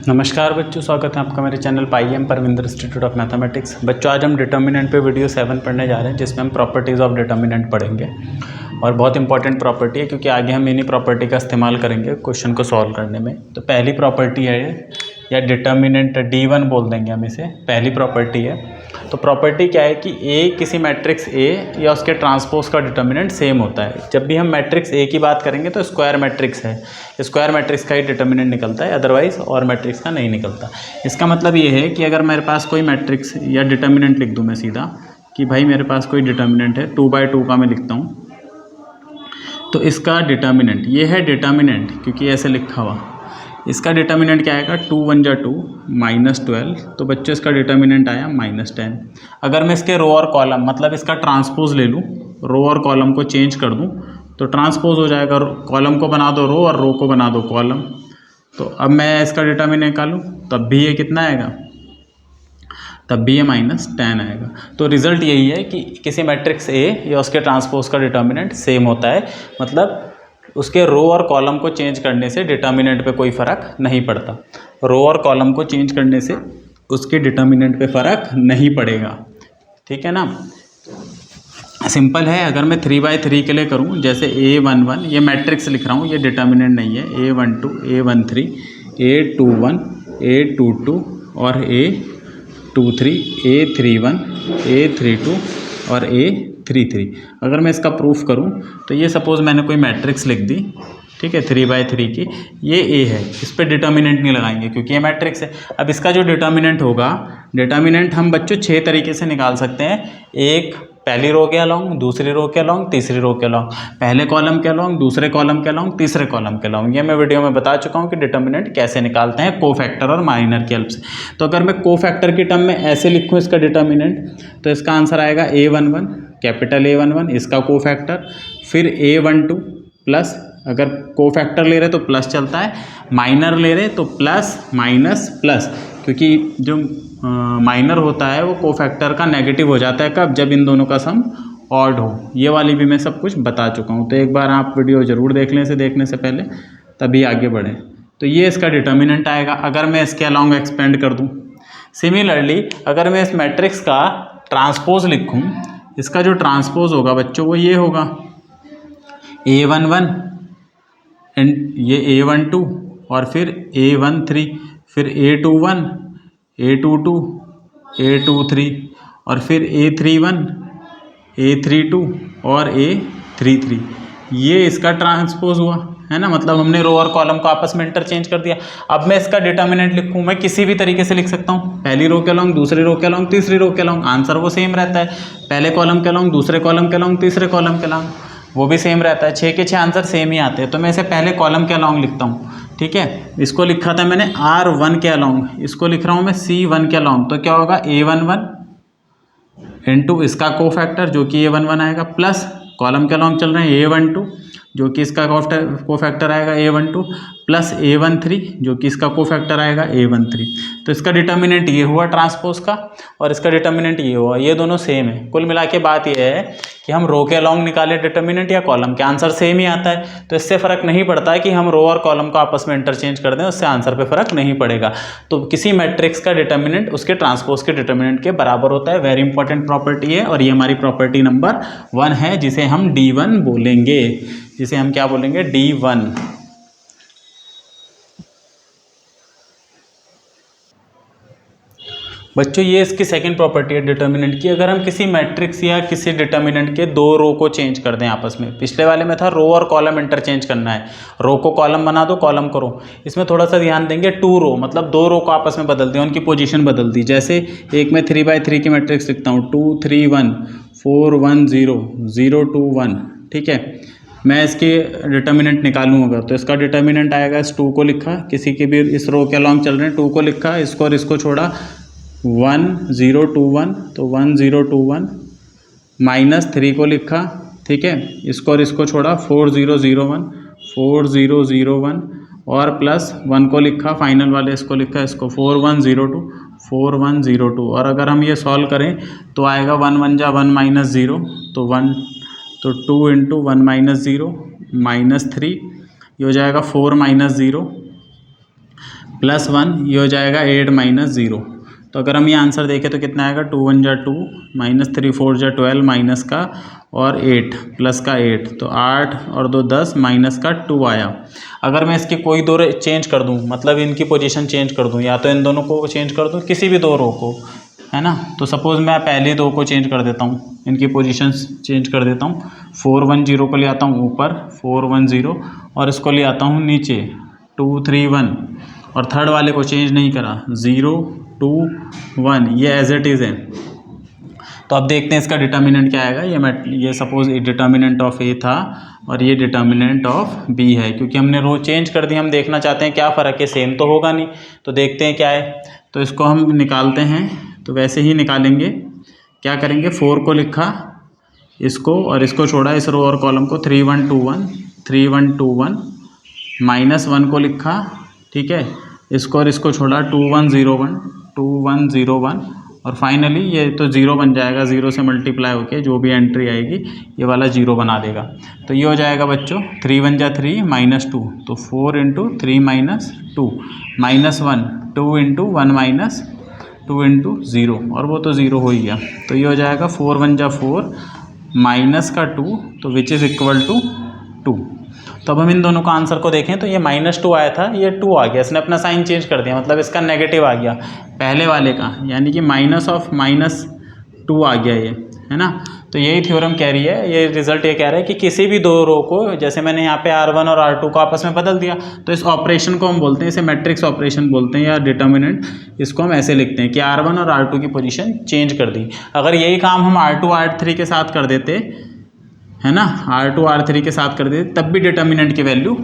नमस्कार बच्चों, स्वागत है आपका मेरे channel PIM Parvinder institute of mathematics. बच्चों, आज हम डिटर्मिनेंट पे वीडियो 7 पढ़ने जा रहे हैं, जिसमें हम प्रॉपर्टीज़ ऑफ डिटर्मिनेंट पढ़ेंगे। और बहुत इंपॉर्टेंट प्रॉपर्टी है, क्योंकि आगे हम इन्हीं प्रॉपर्टी का इस्तेमाल करेंगे क्वेश्चन को सॉल्व करने में। तो पहली प्रॉपर्टी है ये, या डिटर्मिनेंट D1 बोल देंगे हम इसे, पहली प्रॉपर्टी है। तो प्रॉपर्टी क्या है कि ए किसी मैट्रिक्स ए या उसके ट्रांसपोज का डिटर्मिनेंट सेम होता है। जब भी हम मैट्रिक्स ए की बात करेंगे तो स्क्वायर मैट्रिक्स है, स्क्वायर मैट्रिक्स का ही डिटर्मिनेंट निकलता है, अदरवाइज और मैट्रिक्स का नहीं निकलता। इसका मतलब ये है कि अगर मेरे पास कोई मैट्रिक्स या डिटर्मिनेंट लिख दूँ मैं सीधा कि भाई मेरे पास कोई डिटर्मिनेंट है 2/2 का मैं लिखता हूँ, तो इसका डिटर्मिनेंट ये है डिटर्मिनेंट, क्योंकि ऐसे लिखा हुआ। इसका डिटर्मिनेंट क्या आएगा, 2 1 जा 2 -12। तो बच्चों इसका डिटर्मिनेंट आया -10। अगर मैं इसके रो और कॉलम मतलब इसका ट्रांसपोज ले लूँ, रो और कॉलम को चेंज कर दूँ तो ट्रांसपोज हो जाएगा। कॉलम को बना दो रो और रो को बना दो कॉलम। तो अब मैं इसका डिटर्मिनेंट निकालूँ तब भी ये कितना आएगा, तब भी ये -10 आएगा। तो रिजल्ट यही है कि किसी मैट्रिक्स ए या उसके ट्रांसपोज का डिटर्मिनेंट सेम होता है, मतलब उसके रो और कॉलम को चेंज करने से डिटर्मिनेंट पे कोई फ़र्क नहीं पड़ता। रो और कॉलम को चेंज करने से उसके डिटर्मिनेंट पे फ़र्क नहीं पड़ेगा, ठीक है ना। सिंपल है। अगर मैं 3/3 के लिए करूं, जैसे A11, ये मैट्रिक्स लिख रहा हूं, ये डिटर्मिनेंट नहीं है। A12, A13, A21, A22 और A23, A31, A32 और A33। अगर मैं इसका प्रूफ करूं तो ये सपोज़ मैंने कोई मैट्रिक्स लिख दी, ठीक है, 3/3 की, ये A है, इस पर डिटर्मिनेंट नहीं लगाएंगे क्योंकि ये मैट्रिक्स है। अब इसका जो डिटर्मिनेंट होगा, डिटर्मिनेंट हम बच्चों 6 तरीके से निकाल सकते हैं। एक, पहली रो के अलॉन्ग, दूसरी रो के अलॉन्ग, तीसरी रो के अलॉन्ग, पहले कॉलम के अलॉन्ग, दूसरे कॉलम के अलॉन्ग, तीसरे कॉलम के अलॉन्ग। ये मैं वीडियो में बता चुका हूँ कि डिटर्मिनेंट कैसे निकालते हैं कोफैक्टर और माइनर की हेल्प से। तो अगर मैं कोफैक्टर की टर्म में ऐसे लिखूँ इसका डिटर्मिनेंट, तो इसका आंसर आएगा A11, कैपिटल A11 इसका कोफैक्टर, फिर A12 प्लस, अगर कोफैक्टर ले रहे तो प्लस चलता है, माइनर ले रहे तो प्लस माइनस प्लस, क्योंकि जो माइनर होता है वो कोफैक्टर का नेगेटिव हो जाता है कब, जब इन दोनों का सम ऑड हो। ये वाली भी मैं सब कुछ बता चुका हूँ, तो एक बार आप वीडियो ज़रूर देख लें इसे देखने से पहले, तभी आगे बढ़ें। तो ये इसका डिटर्मिनेंट आएगा। अगर मैं इसके अलॉन्ग एक्सपेंड कर दूँ, सिमिलरली अगर मैं इस मैट्रिक्स का ट्रांसपोज लिखूँ, इसका जो ट्रांसपोज होगा बच्चों वो ये होगा, A11 एंड ये A12 और फिर A13, फिर A21, A22, A23 और फिर A31, A32 और A33। ये इसका ट्रांसपोज हुआ है ना, मतलब हमने रो और कॉलम को आपस में इंटरचेंज कर दिया। अब मैं इसका डिटर्मिनेंट लिखूँ, मैं किसी भी तरीके से लिख सकता हूँ, पहली रो के अलॉन्ग, दूसरी रो के अलॉन्ग, तीसरी रो के अलॉन्ग, आंसर वो सेम रहता है। पहले कॉलम के अलॉन्ग, दूसरे कॉलम के अलॉन्ग, तीसरे कॉलम के अलॉन्ग, वो भी सेम रहता है। 6 के 6 आंसर सेम ही आते हैं। तो मैं इसे पहले कॉलम के अलॉन्ग लिखता हूँ, ठीक है। इसको लिखा था मैंने R1 के अलॉन्ग, इसको लिख रहा हूँ मैं C1 के अलॉन्ग। तो क्या होगा, A11 इंटू इसका कोफैक्टर जो कि A11 आएगा, प्लस कॉलम के अलॉन्ग चल रहे हैं A12 जो कि इसका कोफैक्टर आएगा A12, प्लस A13 जो कि इसका कोफैक्टर आएगा A13। तो इसका डिटर्मिनेंट ये हुआ ट्रांसपोज का, और इसका डिटर्मिनेंट ये हुआ, ये दोनों सेम है। कुल मिला के बात ये है कि हम रो के अलॉन्ग निकाले डिटर्मिनेंट या कॉलम के, आंसर सेम ही आता है। तो इससे फ़र्क नहीं पड़ता है कि हम रो और कॉलम को आपस में इंटरचेंज कर दें, उससे आंसर पे फ़र्क नहीं पड़ेगा। तो किसी मैट्रिक्स का डिटर्मिनेंट उसके ट्रांसपोज के डिटर्मिनेंट के बराबर होता है। वेरी इंपॉर्टेंट प्रॉपर्टी है, और ये हमारी प्रॉपर्टी नंबर 1 है, जिसे हम D1 बोलेंगे, जिसे हम क्या बोलेंगे, D1। बच्चों, ये इसकी सेकंड प्रॉपर्टी है डिटर्मिनेंट की। अगर हम किसी मैट्रिक्स या किसी डिटर्मिनेंट के दो रो को चेंज कर दें आपस में, पिछले वाले में था रो और कॉलम इंटरचेंज करना है, रो को कॉलम बना दो, कॉलम को रो। इसमें थोड़ा सा ध्यान देंगे, 2 रो मतलब 2 रो को आपस में बदल दें, उनकी पोजीशन बदल दी। जैसे एक मैं 3/3 की मैट्रिक्स लिखता हूँ, 2 3 1 4 1 0 0 2 1, ठीक है। मैं इसके डिटर्मिनेंट निकालूँ अगर, तो इसका डिटर्मिनेंट आएगा, इस 2 को लिखा, किसी के भी इस रो के अलॉन्ग चल रहे हैं, 2 को लिखा, इसको और इसको छोड़ा, 1 0 2 1, तो 1 0 2 1, माइनस 3 को लिखा, ठीक है, इसको और इसको छोड़ा, 4 0 0 1 4 0 0 1 और प्लस 1 को लिखा, फाइनल वाले इसको लिखा, इसको 4 1 0 2 4 1 0 2। और अगर हम ये सॉल्व करें तो आएगा 1 1 जा 1 माइनस 0, तो 1, तो 2 इंटू 1 माइनस 0 माइनस 3, ये हो जाएगा 4 माइनस 0 +1, ये हो जाएगा 8 - 0। तो अगर हम ये आंसर देखें तो कितना आएगा, 2 × 1 = 2, -3 × 4 = 12, माइनस का और 8 प्लस का 8, तो 8 और 2 10, माइनस का 2 आया। अगर मैं इसकी कोई दो चेंज कर दूं, मतलब इनकी पोजीशन चेंज कर दूं, या तो इन दोनों को चेंज कर दूं, किसी भी दो रो को, है ना। तो सपोज़ मैं पहली दो को चेंज कर देता हूँ, इनकी पोजीशंस चेंज कर देता हूँ। 4 1 0 को ले आता हूँ ऊपर, 4 1 0, और इसको ले आता हूँ नीचे 2 3 1, और थर्ड वाले को चेंज नहीं करा, 0 2 1, ये एज इट इज़ है। तो अब देखते हैं इसका डिटर्मिनेंट क्या आएगा। ये सपोज डिटर्मिनेंट ऑफ ए था और ये डिटर्मिनेंट ऑफ बी है, क्योंकि हमने रो चेंज कर दी, हम देखना चाहते हैं क्या फ़र्क है, सेम तो होगा नहीं। तो देखते हैं क्या है, तो इसको हम निकालते हैं। तो वैसे ही निकालेंगे, क्या करेंगे, 4 को लिखा इसको और इसको छोड़ा, इस रो और कॉलम को, 3 1 2 1 3 1 2 1, -1 को लिखा, ठीक है, इसको और इसको छोड़ा, 2 1 0 1 2 1 0 1, और फाइनली ये तो 0 बन जाएगा, 0 से मल्टीप्लाई होके जो भी एंट्री आएगी ये वाला 0 बना देगा। तो ये हो जाएगा बच्चों, 3 1 = 3 -2, तो 4 × 3 - 2, -1, 2 × 1 - 2 × 0, और वो तो 0 हो ही गया। तो ये हो जाएगा 4 1 = 4, माइनस का 2, तो विच इज़ इक्वल टू 2। तो अब हम इन दोनों का आंसर को देखें तो ये -2 आया था, ये 2 आ गया, इसने अपना साइन चेंज कर दिया, मतलब इसका नेगेटिव आ गया पहले वाले का, यानी कि -2 आ गया ये, है ना। तो यही थ्योरम कह रही है, ये रिजल्ट ये कह रहा है कि किसी भी दो रो को, जैसे मैंने यहाँ पे R1 और R2 को आपस में बदल दिया, तो इस ऑपरेशन को हम बोलते हैं, इसे मैट्रिक्स ऑपरेशन बोलते हैं, या डिटर्मिनेंट, इसको हम ऐसे लिखते हैं कि R1 और R2 की पोजीशन चेंज कर दी। अगर यही काम हम R2 R3 के साथ कर देते, है ना, R2 R3 के साथ कर देते, तब भी डिटर्मिनेंट की वैल्यू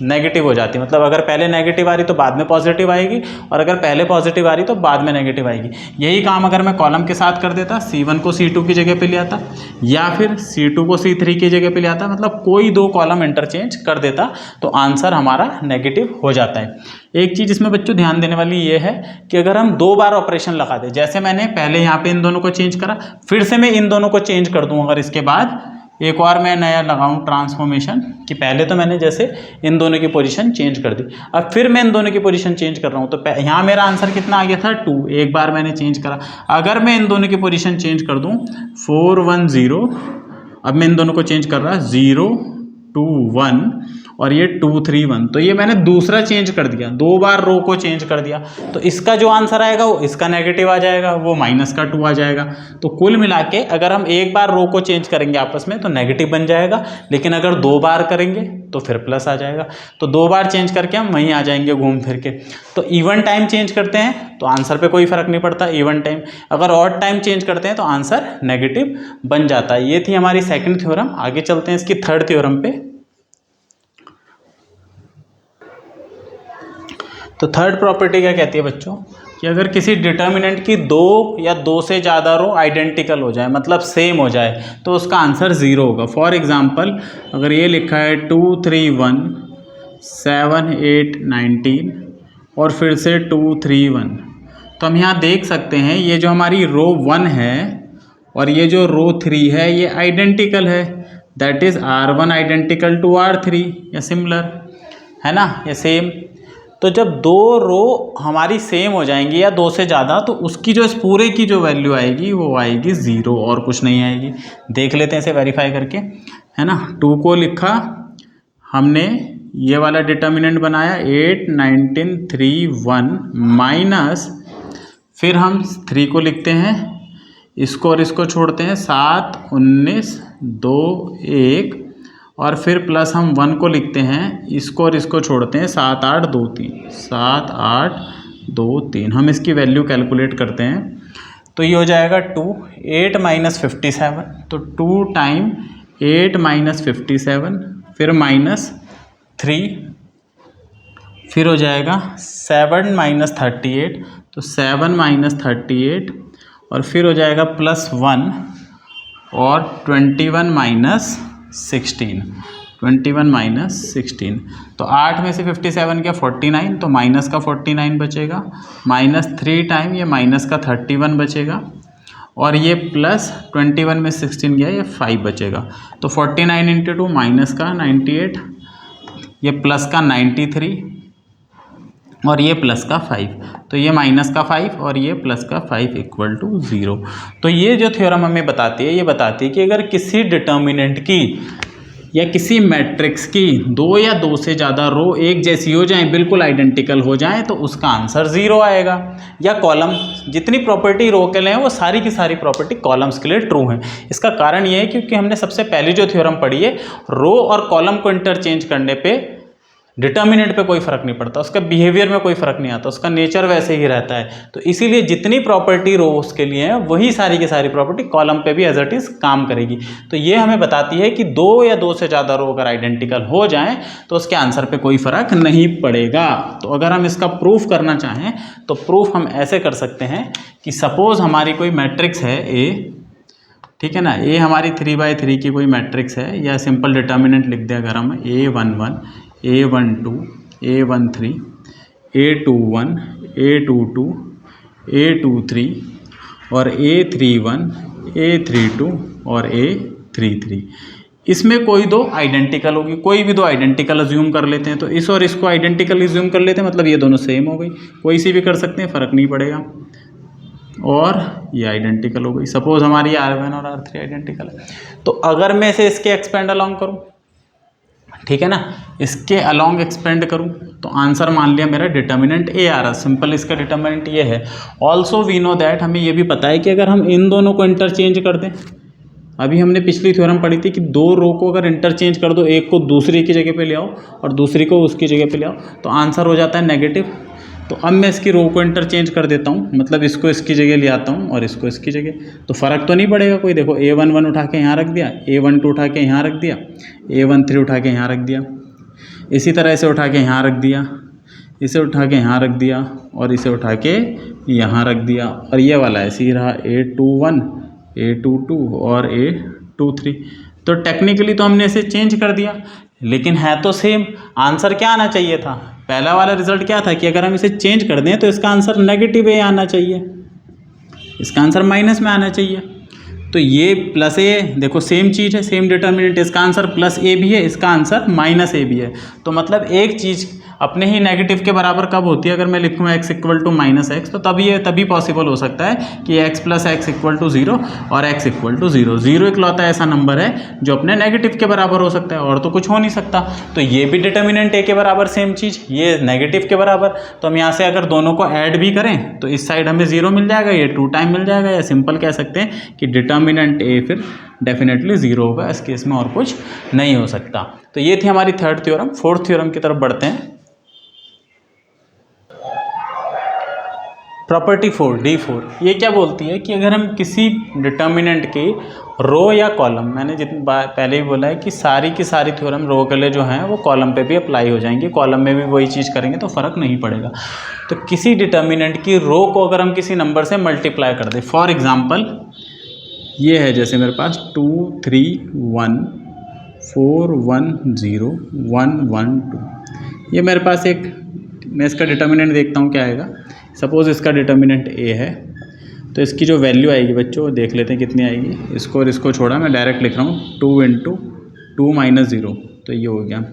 नेगेटिव हो जाती है। मतलब अगर पहले नेगेटिव आ रही तो बाद में पॉजिटिव आएगी, और अगर पहले पॉजिटिव आ रही तो बाद में नेगेटिव आएगी। यही काम अगर मैं कॉलम के साथ कर देता, C1 को C2 की जगह पे ले आता, या फिर C2 को C3 की जगह पे ले आता, मतलब कोई दो कॉलम इंटरचेंज कर देता, तो आंसर हमारा नेगेटिव हो जाता है। एक चीज़ इसमें बच्चों ध्यान देने वाली ये है कि अगर हम 2 बार ऑपरेशन लगा दें, जैसे मैंने पहले यहाँ पे इन दोनों को चेंज करा, फिर से मैं इन दोनों को चेंज कर दूँ, अगर इसके बाद एक और मैं नया लगाऊं ट्रांसफॉर्मेशन, कि पहले तो मैंने जैसे इन दोनों की पोजीशन चेंज कर दी, अब फिर मैं इन दोनों की पोजीशन चेंज कर रहा हूं, तो यहाँ मेरा आंसर कितना आ गया था, 2, एक बार मैंने चेंज करा। अगर मैं इन दोनों की पोजीशन चेंज कर दूं, 4 1 0, अब मैं इन दोनों को चेंज कर रहा, 0 2 1, और ये 2 3 1, तो ये मैंने दूसरा चेंज कर दिया, 2 बार रो को चेंज कर दिया, तो इसका जो आंसर आएगा वो इसका नेगेटिव आ जाएगा, वो -2 आ जाएगा। तो कुल मिला के अगर हम एक बार रो को चेंज करेंगे आपस में तो नेगेटिव बन जाएगा, लेकिन अगर 2 बार करेंगे तो फिर प्लस आ जाएगा। तो 2 बार चेंज करके हम वहीं आ जाएंगे घूम फिर के। तो इवन टाइम चेंज करते हैं तो आंसर पे कोई फर्क नहीं पड़ता, इवन टाइम। अगर ऑड टाइम चेंज करते हैं तो आंसर नेगेटिव बन जाता है। ये थी हमारी सेकंड थ्योरम। आगे चलते हैं इसकी थर्ड थ्योरम पे। तो थर्ड प्रॉपर्टी क्या कहती है बच्चों, कि अगर किसी डिटर्मिनेंट की 2 या 2 से ज़्यादा रो आइडेंटिकल हो जाए, मतलब सेम हो जाए, तो उसका आंसर 0 होगा। फॉर एग्जांपल अगर ये लिखा है 2 3 1 7 8 19 और फिर से 2 3 1, तो हम यहाँ देख सकते हैं ये जो हमारी रो 1 है और ये जो रो 3 है ये आइडेंटिकल है, that is R1 identical to R3 या सिमिलर, है ना, या सेम। तो जब 2 रो हमारी सेम हो जाएंगी या 2 से ज़्यादा, तो उसकी जो इस पूरे की जो वैल्यू आएगी वो आएगी 0 और कुछ नहीं आएगी। देख लेते हैं इसे वेरीफाई करके, है ना। 2 को लिखा हमने, ये वाला डिटर्मिनेंट बनाया 8 19 3 1 माइनस, फिर हम 3 को लिखते हैं, इसको और इसको छोड़ते हैं 7 19 2 1, और फिर प्लस हम 1 को लिखते हैं, इसको और इसको छोड़ते हैं 7 8 2 3 7 8 2 3। हम इसकी वैल्यू कैलकुलेट करते हैं तो ये हो जाएगा 2 8 - 57, तो 2 टाइम 8 - 57, फिर -3, फिर हो जाएगा 7 - 38, तो 7 - 38, और फिर हो जाएगा +1 और 21 - 16, 21 - 16। तो 8 में से 57 क्या 49, तो माइनस का 49 बचेगा, -3 टाइम ये माइनस का 31 बचेगा, और ये प्लस 21 में 16 गया, ये 5 बचेगा। तो 49 × 2 माइनस का 98, ये प्लस का 93, और ये प्लस का 5, तो ये माइनस का 5 और ये प्लस का 5 इक्वल टू 0। तो ये जो थ्योरम हमें बताती है, ये बताती है कि अगर किसी डिटर्मिनेंट की या किसी मैट्रिक्स की 2 या 2 से ज़्यादा रो एक जैसी हो जाएं, बिल्कुल आइडेंटिकल हो जाएं, तो उसका आंसर 0 आएगा। या कॉलम, जितनी प्रॉपर्टी रो के लिए हैं वो सारी की सारी प्रॉपर्टी कॉलम्स के लिए ट्रू हैं। इसका कारण ये है क्योंकि हमने सबसे पहली जो थ्योरम पढ़ी है, रो और कॉलम को इंटरचेंज करने पे डिटर्मिनेंट पे कोई फर्क नहीं पड़ता, उसका बिहेवियर में कोई फर्क नहीं आता, उसका नेचर वैसे ही रहता है। तो इसीलिए जितनी प्रॉपर्टी रोज के लिए है वही सारी की सारी प्रॉपर्टी कॉलम पे भी एज इट इज काम करेगी। तो ये हमें बताती है कि 2 या 2 से ज़्यादा रो अगर आइडेंटिकल हो जाएं तो उसके आंसर पे कोई फर्क नहीं पड़ेगा। तो अगर हम इसका प्रूफ करना चाहें तो प्रूफ हम ऐसे कर सकते हैं कि सपोज हमारी कोई मैट्रिक्स है ए, ठीक है ना, ए हमारी 3/3 की कोई मैट्रिक्स है, या सिंपल डिटर्मिनेंट लिख दें अगर हम A11 A12 A13 A21 A22 A23 और A31 A32 और A33, इसमें कोई 2 आइडेंटिकल होगी, कोई भी 2 आइडेंटिकल अज्यूम कर लेते हैं। तो इस और इसको आइडेंटिकल अज्यूम कर लेते हैं, मतलब ये दोनों सेम हो गई, कोई सी भी कर सकते हैं, फ़र्क नहीं पड़ेगा। और ये आइडेंटिकल हो गई, सपोज हमारी R1 और R3 आइडेंटिकल है। तो अगर मैं इसे इसके एक्सपेंड अलोंग करूँ, ठीक है ना, इसके अलोंग एक्सपेंड करूं, तो आंसर मान लिया मेरा डिटर्मिनेंट ए आ रहा, सिंपल इसका डिटर्मिनेंट ये है। ऑल्सो वी नो दैट, हमें ये भी पता है कि अगर हम इन दोनों को इंटरचेंज कर दें, अभी हमने पिछली थ्योरम पढ़ी थी कि 2 रो को अगर इंटरचेंज कर दो, एक को दूसरी की जगह पे ले आओ और दूसरी को उसकी जगह पे ले आओ, तो आंसर हो जाता है नेगेटिव। तो अब मैं इसकी रो को इंटरचेंज कर देता हूँ, मतलब इसको इसकी जगह ले आता हूँ और इसको इसकी जगह, तो फ़र्क तो नहीं पड़ेगा कोई। देखो A11 उठा के यहाँ रख दिया, A12 उठा के यहाँ रख दिया, A13 उठा के यहाँ रख दिया, इसी तरह इसे उठा के यहाँ रख दिया, इसे उठा के यहाँ रख दिया और इसे उठा के यहाँ रख दिया, और ये वाला ऐसे ही रहा A21 A22 और A23। तो टेक्निकली तो हमने इसे चेंज कर दिया, लेकिन है तो सेम। आंसर क्या आना चाहिए था, पहला वाला रिजल्ट क्या था कि अगर हम इसे चेंज कर दें तो इसका आंसर नेगेटिव ए आना चाहिए, इसका आंसर माइनस में आना चाहिए। तो ये प्लस ए, देखो सेम चीज़ है, सेम डिटर्मिनेंट, इसका आंसर प्लस ए भी है, इसका आंसर माइनस ए भी है। तो मतलब एक चीज़ अपने ही नेगेटिव के बराबर कब होती है, अगर मैं लिखूँ x equal to minus X, तो तभी पॉसिबल हो सकता है कि x plus X equal to 0 और x इक्वल टू 0। 0 इकलौता ऐसा नंबर है जो अपने नेगेटिव के बराबर हो सकता है, और तो कुछ हो नहीं सकता। तो ये भी डिटर्मिनेंट ए के बराबर सेम चीज़, ये नेगेटिव के बराबर। तो हम यहाँ से अगर दोनों को ऐड भी करें तो इस साइड हमें 0 मिल जाएगा, ये 2 टाइम मिल जाएगा, या सिंपल कह सकते हैं कि डिटर्मिनेंट ए फिर डेफिनेटली 0 होगा, इस केस में और कुछ नहीं हो सकता। तो ये थी हमारी थर्ड थ्योरम। फोर्थ थ्योरम की तरफ बढ़ते हैं। प्रॉपर्टी 4 D4, ये क्या बोलती है कि अगर हम किसी डिटर्मिनेंट की रो या कॉलम, मैंने जितनी पहले ही बोला है कि सारी की सारी थ्योरम रो के लिए जो हैं वो कॉलम पे भी अप्लाई हो जाएंगी, कॉलम में भी वही चीज़ करेंगे तो फ़र्क नहीं पड़ेगा। तो किसी डिटर्मिनेंट की रो को अगर हम किसी नंबर से मल्टीप्लाई कर दें, फॉर एग्जाम्पल ये है जैसे मेरे पास 2 3 1 4 1 0 1 1 2, ये मेरे पास एक, मैं इसका डिटर्मिनेंट देखता हूँ क्या आएगा। सपोज़ इसका डिटर्मिनेंट ए है, तो इसकी जो वैल्यू आएगी बच्चों देख लेते हैं कितनी आएगी। इसको और इसको छोड़ा, मैं डायरेक्ट लिख रहा हूँ 2 × 2 - 0, तो ये हो गया।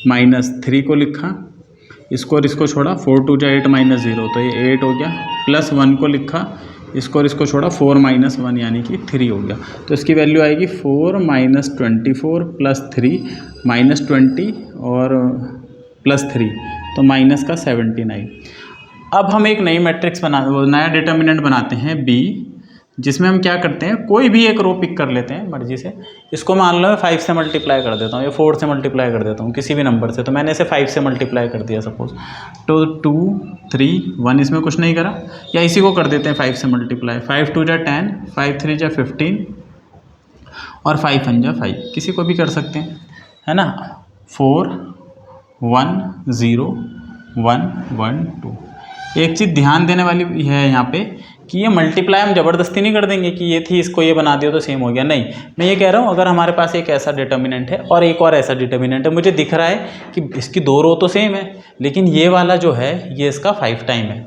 -3 को लिखा, इसको और इसको छोड़ा, 4 × 2 = 8 - 0, तो ये 8 हो गया। +1 को लिखा, इसको और इसको छोड़ा, 4 - 1 यानी कि 3 हो गया। तो इसकी वैल्यू आएगी 4 - 24 + 3 -20 और +3, तो -79। अब हम एक नई मैट्रिक्स नया डिटर्मिनेंट बनाते हैं B, जिसमें हम क्या करते हैं, कोई भी एक रो पिक कर लेते हैं मर्जी से। इसको मान लो मैं 5 से मल्टीप्लाई कर देता हूँ या 4 से मल्टीप्लाई कर देता हूँ, किसी भी नंबर से। तो मैंने इसे 5 से मल्टीप्लाई कर दिया सपोज, तो 2 3 1, इसमें कुछ नहीं करा। या इसी को कर देते हैं 5 से मल्टीप्लाई, 5 2 = 10, 5 3 = 15 और 5 1 = 5, किसी को भी कर सकते हैं, है ना। 4 1 0 1 1 2। एक चीज़ ध्यान देने वाली है यहाँ पे कि ये मल्टीप्लाई हम ज़बरदस्ती नहीं कर देंगे कि ये थी इसको ये बना दिया तो सेम हो गया, नहीं। मैं ये कह रहा हूँ अगर हमारे पास एक ऐसा डिटर्मिनेंट है और एक और ऐसा डिटर्मिनेंट है, मुझे दिख रहा है कि इसकी 2 रो तो सेम है, लेकिन ये वाला जो है ये इसका 5 टाइम है,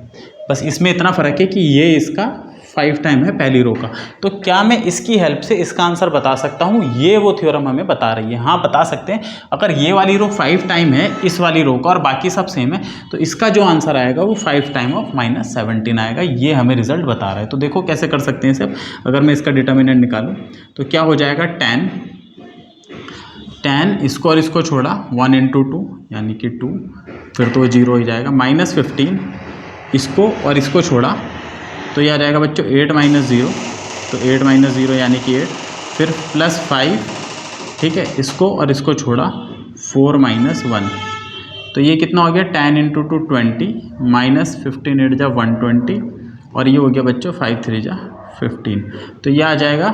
बस इसमें इतना फ़र्क है कि ये इसका 5 टाइम है पहली रो का। तो क्या मैं इसकी हेल्प से इसका आंसर बता सकता हूँ? ये वो थ्योरम हमें बता रही है। हाँ बता सकते हैं। अगर ये वाली रो 5 टाइम है इस वाली रो का और बाकी सब सेम है तो इसका जो आंसर आएगा वो 5 टाइम ऑफ -17 आएगा। ये हमें रिजल्ट बता रहा है। तो देखो कैसे कर सकते हैं सब। अगर मैं इसका डिटर्मिनेंट निकालूँ तो क्या हो जाएगा, 10 इसको और इसको छोड़ा 1 × 2 यानी कि 2, फिर तो 0 हो जाएगा। -15 इसको और इसको छोड़ा तो यह आ जाएगा बच्चों 8 - 0, तो 8 - 0 यानी कि 8, फिर +5, ठीक है, इसको और इसको छोड़ा 4 - 1, तो ये कितना हो गया, 10 × 2 20, -15 8 जा 120 और ये हो गया बच्चों 5 3 जा 15, तो ये आ जाएगा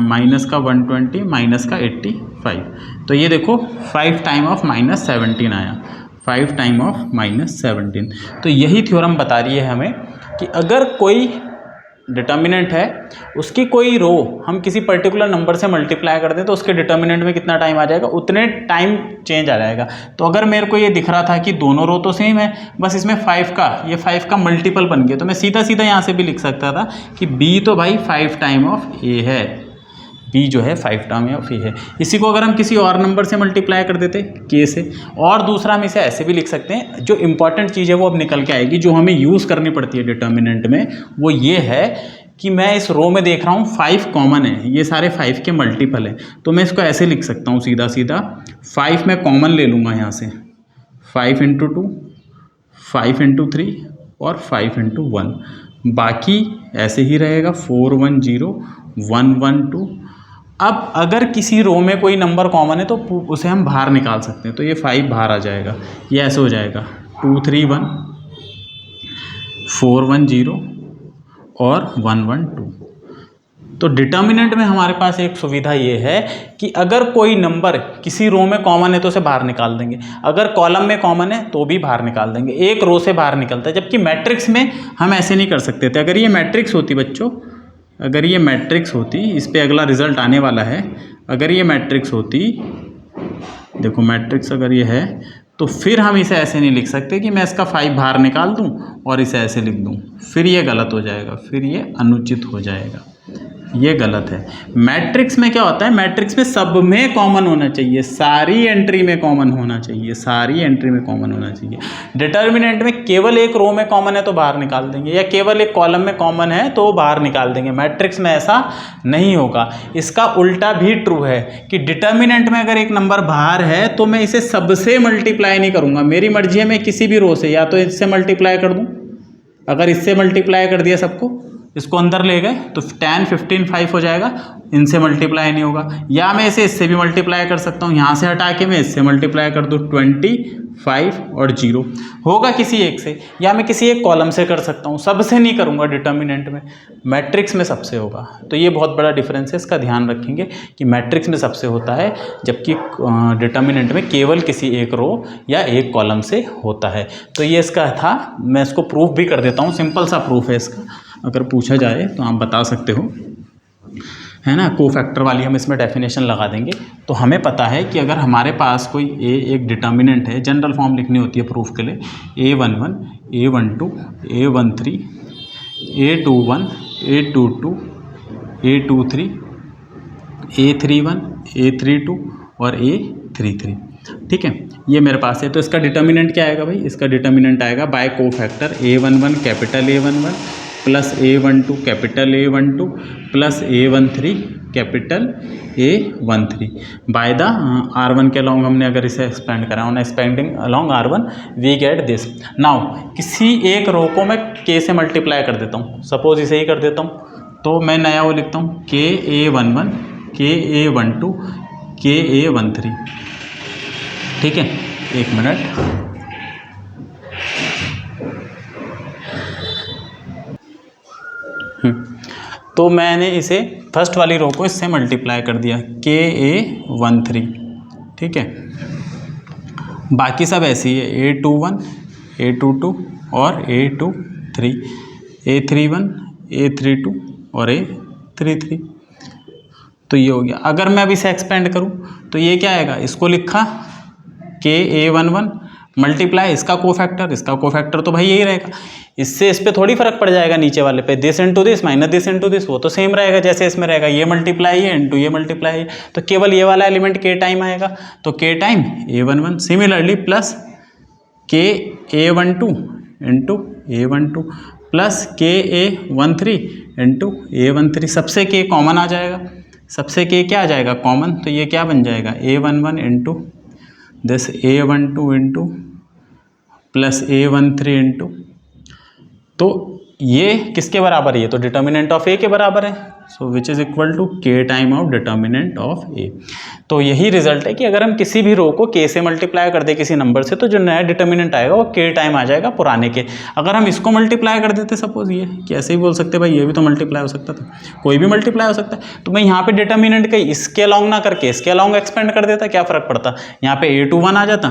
माइनस का 120 माइनस का 85। तो ये देखो 5 टाइम ऑफ -17 आया, 5 टाइम ऑफ -17। तो यही थ्योरम बता रही है हमें कि अगर कोई डिटर्मिनेंट है उसकी कोई रो हम किसी पर्टिकुलर नंबर से मल्टीप्लाई कर दें तो उसके डिटर्मिनेंट में कितना टाइम आ जाएगा, उतने टाइम चेंज आ जाएगा। तो अगर मेरे को ये दिख रहा था कि दोनों रो तो सेम है, बस इसमें 5 का मल्टीपल बन गया, तो मैं सीधा सीधा यहाँ से भी लिख सकता था कि बी तो भाई 5 टाइम ऑफ ए है, बी जो है 5 टाइम ऑफ ए है। इसी को अगर हम किसी और नंबर से मल्टीप्लाई कर देते के से, और दूसरा हम इसे ऐसे भी लिख सकते हैं। जो इंपॉर्टेंट चीज़ है वो अब निकल के आएगी, जो हमें यूज़ करनी पड़ती है डिटर्मिनेंट में, वो ये है कि मैं इस रो में देख रहा हूँ 5 कॉमन है, ये सारे 5 के मल्टीपल हैं, तो मैं इसको ऐसे लिख सकता हूँ सीधा सीधा, 5 मैं कॉमन ले लूँगा यहाँ से, 5 × 2, 5 × 3 और 5 × 1, बाकी ऐसे ही रहेगा 4 1 0 1 1 2। अब अगर किसी रो में कोई नंबर कॉमन है तो उसे हम बाहर निकाल सकते हैं, तो ये 5 बाहर आ जाएगा, ये ऐसे हो जाएगा 2 3 1 4 1 0 और 1 1 2। तो डिटर्मिनेंट में हमारे पास एक सुविधा ये है कि अगर कोई नंबर किसी रो में कॉमन है तो उसे बाहर निकाल देंगे, अगर कॉलम में कॉमन है तो भी बाहर निकाल देंगे, एक रो से बाहर निकलता है। जबकि मैट्रिक्स में हम ऐसे नहीं कर सकते थे। अगर ये मैट्रिक्स होती बच्चों, अगर ये मैट्रिक्स होती, इस पे अगला रिजल्ट आने वाला है, अगर ये मैट्रिक्स होती, देखो मैट्रिक्स अगर ये है तो फिर हम इसे ऐसे नहीं लिख सकते कि मैं इसका 5 बाहर निकाल दूं और इसे ऐसे लिख दूं, फिर ये गलत हो जाएगा, फिर ये अनुचित हो जाएगा, ये गलत है। मैट्रिक्स में क्या होता है, मैट्रिक्स में सब में कॉमन होना चाहिए, सारी एंट्री में कॉमन होना चाहिए, सारी एंट्री में कॉमन होना चाहिए। डिटर्मिनेंट में केवल एक रो में कॉमन है तो बाहर निकाल देंगे, या केवल एक कॉलम में कॉमन है तो बाहर निकाल देंगे। मैट्रिक्स में ऐसा नहीं होगा। इसका उल्टा भी ट्रू है कि डिटर्मिनेंट में अगर एक नंबर बाहर है तो मैं इसे सबसे मल्टीप्लाई नहीं करूँगा, मेरी मर्जी है, मैं किसी भी रो से या तो इससे मल्टीप्लाई कर दूँ, अगर इससे मल्टीप्लाई कर दिया सबको, इसको अंदर ले गए तो 10 15 5 हो जाएगा, इनसे मल्टीप्लाई नहीं होगा, या मैं इसे इससे भी मल्टीप्लाई कर सकता हूँ, यहाँ से हटा के मैं इससे मल्टीप्लाई कर दूँ 25 और 0 होगा किसी एक से, या मैं किसी एक कॉलम से कर सकता हूँ, सबसे नहीं करूँगा डिटर्मिनेंट में, मैट्रिक्स में सबसे होगा। तो ये बहुत बड़ा डिफरेंस है, इसका ध्यान रखेंगे कि मैट्रिक्स में सबसे होता है जबकि डिटर्मिनेंट में केवल किसी एक रो या एक कॉलम से होता है। तो ये इसका था, मैं इसको प्रूफ भी कर देता हूँ, सिंपल सा प्रूफ है इसका, अगर पूछा जाए तो आप बता सकते हो, है ना। कोफैक्टर वाली हम इसमें डेफिनेशन लगा देंगे। तो हमें पता है कि अगर हमारे पास कोई एक डिटर्मिनेंट है, जनरल फॉर्म लिखनी होती है प्रूफ के लिए, A11 A12 A13 A21 A22 A23 A31 A32 और A33, ठीक है, ये मेरे पास है। तो इसका डिटर्मिनेंट क्या आएगा भाई, इसका डिटर्मिनेंट आएगा by cofactor A11 capital A11 plus A12 capital A12 plus A13 capital A13 by the R1 के अलॉन्ग हमने अगर इसे एक्सपेंड करा, on expanding along R1 we get this. Now किसी एक रो को मैं K से मल्टीप्लाई कर देता हूँ, सपोज इसे ही कर देता हूँ, तो मैं नया वो लिखता हूँ KA11 KA12 KA13, ठीक है, एक मिनट, तो मैंने इसे फर्स्ट वाली रो को इससे मल्टीप्लाई कर दिया KA13, ठीक है, बाकी सब ऐसे ही है A21 A22 और A23 A31 A32 और A33। तो ये हो गया। अगर मैं अब इसे एक्सपेंड करूं तो ये क्या आएगा, इसको लिखा KA11 मल्टीप्लाई इसका कोफैक्टर तो भाई यही रहेगा, इससे इस पे थोड़ी फर्क पड़ जाएगा नीचे वाले पे, this into this minus this into this, वो तो सेम रहेगा जैसे इसमें रहेगा, ये मल्टीप्लाई है इंटू ये मल्टीप्लाई है, तो केवल ये वाला एलिमेंट के टाइम आएगा, तो के टाइम A11। सिमिलरली प्लस के A12 इंटू A12 प्लस के A13 इंटू A13, सबसे के कॉमन आ जाएगा, सबसे के क्या आ जाएगा कॉमन, तो ये क्या बन जाएगा A11 into this A12 into plus A13 into, तो ये किसके बराबर है, ये तो डिटर्मिनेंट ऑफ ए के बराबर है, सो विच इज़ इक्वल टू के time of determinant of A. तो यही रिजल्ट है कि अगर हम किसी भी रो को के से मल्टीप्लाई कर दे किसी नंबर से, तो जो नया डिटर्मिनेंट आएगा वो के टाइम आ जाएगा पुराने के। अगर हम इसको मल्टीप्लाई कर देते सपोज, ये कि ऐसे ही बोल सकते भाई ये भी तो मल्टीप्लाई हो सकता था, कोई भी मल्टीप्लाई हो सकता है, तो मैं यहाँ पे डिटर्मिनेंट का इसके अलॉन्ग ना करके इसके अलॉन्ग एक्सपेंड कर देता, क्या फ़र्क पड़ता, यहाँ पे A21 आ जाता,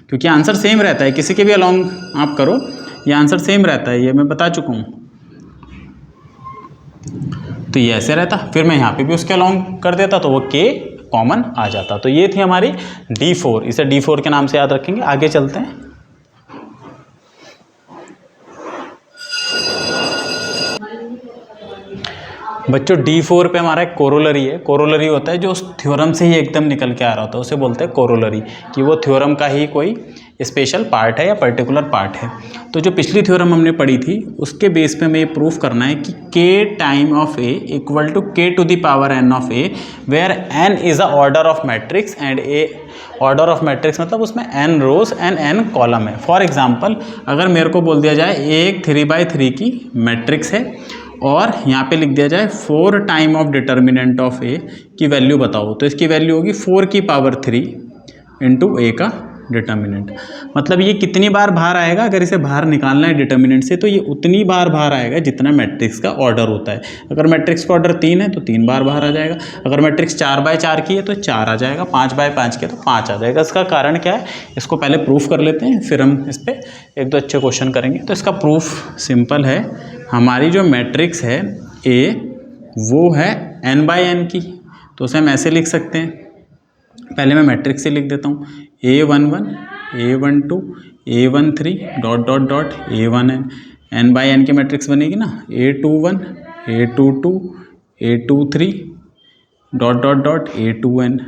क्योंकि आंसर सेम रहता है, किसी के भी अलॉन्ग आप करो ये आंसर सेम रहता है, ये मैं बता चुका हूँ। तो ये ऐसे रहता, फिर मैं यहाँ पे भी उसके अलॉन्ग कर देता तो वो के कॉमन आ जाता। तो ये थी हमारी D4, इसे D4 के नाम से याद रखेंगे। आगे चलते हैं। बच्चों D4 पे हमारा एक कोरोलरी है। कोरोलरी होता है जो उस थ्योरम से ही एकदम निकल के आ रहा होता है, उसे बोलते हैं कोरोलरी, कि वो थ्योरम का ही कोई स्पेशल पार्ट है या पर्टिकुलर पार्ट है। तो जो पिछली थ्योरम हमने पढ़ी थी उसके बेस पे हमें ये प्रूफ करना है कि k time of A equal to k to the power n of A, where n is a order of matrix and a order of matrix मतलब उसमें n rows and n column है। For example अगर मेरे को बोल दिया जाए एक 3×3 की मैट्रिक्स है और यहाँ पे लिख दिया जाए 4 टाइम ऑफ डिटर्मिनेंट ऑफ ए की वैल्यू बताओ, तो इसकी वैल्यू होगी 4 की पावर 3 इंटू ए का डिटर्मिनेंट। मतलब ये कितनी बार बाहर आएगा, अगर इसे बाहर निकालना है डिटर्मिनेंट से तो ये उतनी बार बाहर आएगा जितना मैट्रिक्स का ऑर्डर होता है। अगर मैट्रिक्स का ऑर्डर 3 है तो 3 बार बाहर आ जाएगा, अगर मैट्रिक्स 4×4 की है तो 4 आ जाएगा, 5×5 की है तो 5 आ जाएगा। इसका कारण क्या है, इसको पहले प्रूफ कर लेते हैं, फिर हम इस पर एक दो अच्छे क्वेश्चन करेंगे। तो इसका प्रूफ सिंपल है, हमारी जो मैट्रिक्स है ए वो है n/n की, तो उसे हम ऐसे लिख सकते हैं। पहले मैं मैट्रिक्स से लिख देता हूँ, A11 A12 A13 dot dot dot A1n, n/n की मैट्रिक्स बनेगी ना, A21 A22 A23 dot dot dot A2n,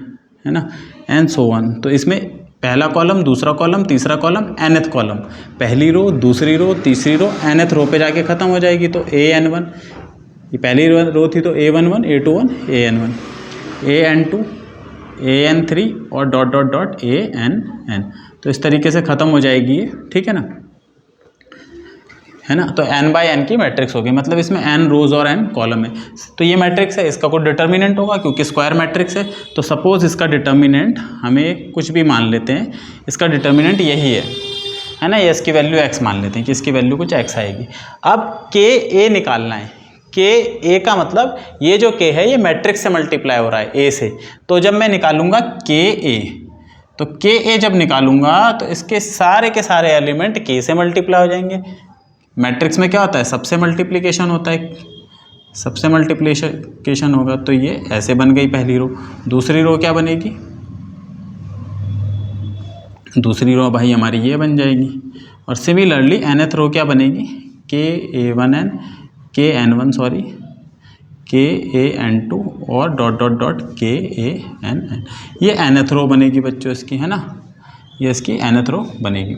है ना, एंड सो ऑन। तो इसमें पहला कॉलम, दूसरा कॉलम, तीसरा कॉलम, nth कॉलम, पहली रो, दूसरी रो, तीसरी रो, nth रो पे जाके ख़त्म हो जाएगी। तो an1, ये पहली रो थी तो A11 A21 an1 an2 an3 और डॉट डॉट डॉट ann, तो इस तरीके से ख़त्म हो जाएगी ये, ठीक है ना, है ना। तो n/n की मैट्रिक्स होगी, मतलब इसमें n रोज और n कॉलम है। तो ये मैट्रिक्स है, इसका कोई डिटर्मिनेंट होगा क्योंकि स्क्वायर मैट्रिक्स है। तो सपोज इसका डिटर्मिनेंट हमें कुछ भी मान लेते हैं, इसका डिटर्मिनेंट यही है ना, ये इसकी वैल्यू x मान लेते हैं कि इसकी वैल्यू कुछ x आएगी। अब के ए निकालना है, के ए का मतलब ये जो के है ये मैट्रिक्स से मल्टीप्लाई हो रहा है ए से, तो जब मैं निकालूंगा के ए, तो के ए जब निकालूंगा तो इसके सारे के सारे एलिमेंट के से मल्टीप्लाई हो जाएंगे। मैट्रिक्स में क्या होता है, सबसे मल्टीप्लिकेशन होता है, सबसे मल्टीप्लिकेशन होगा, तो ये ऐसे बन गई पहली रो। दूसरी रो क्या बनेगी, दूसरी रो भाई हमारी ये बन जाएगी। और सिमिलरली nth रो क्या बनेगी, के A1n के N1 सॉरी के AN2 और डॉट डॉट डॉट के ANn, ये nth रो बनेगी बच्चों इसकी, है ना, ये इसकी nth रो बनेगी।